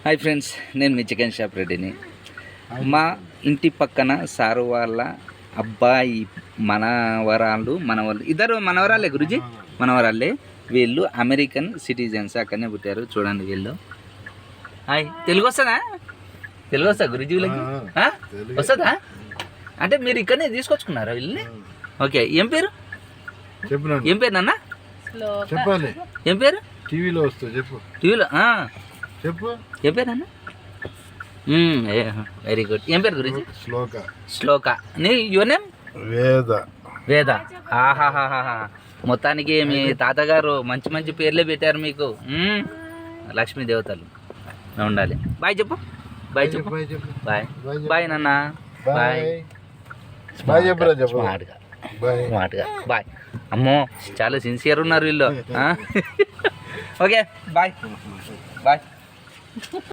Hi friends, నేను మీ chicken shop రెడ్డిని. మా ఇంటి పక్కన సారు వాళ్ళ అబ్బాయి మనవరాళ్ళు ఇద్దరు మనవరాలే గురుజీ, మనవరాళ్ళే. వీళ్ళు అమెరికన్ సిటిజన్స్, అక్కడనే పుట్టారు. చూడండి వీళ్ళు. హాయ్, తెలుగు వస్తుందా? తెలుగు వస్తా గురుజీ వీళ్ళకి? వస్తుందా? అంటే మీరు ఇక్కడనే తీసుకొచ్చుకున్నారా వీళ్ళని? ఓకే, ఏం పేరు? ఏం పేరు నాన్న? చెప్పాలి. ఏం పేరు? టీవీలో వస్తుంది, చెప్పు. టీవీలో చెప్పు. ఏం పేరు అన్న? Very good. ఏం పేరు గురించి? శ్లోక. నీ యువర్ నేమ్? వేద. ఆహాహాహా, మొత్తానికి మీ తాతగారు మంచి మంచి పేర్లే పెట్టారు మీకు. లక్ష్మీ దేవతలు ఉండాలి. బాయ్ చెప్పు. బాయ్ చెప్పు. బాయ్ బాయ్ నాన్న. బాయ్. స్మార్ట్గా బాయ్. అమ్మో, చాలా సిన్సియర్ ఉన్నారు వీళ్ళు. Okay, bye bye.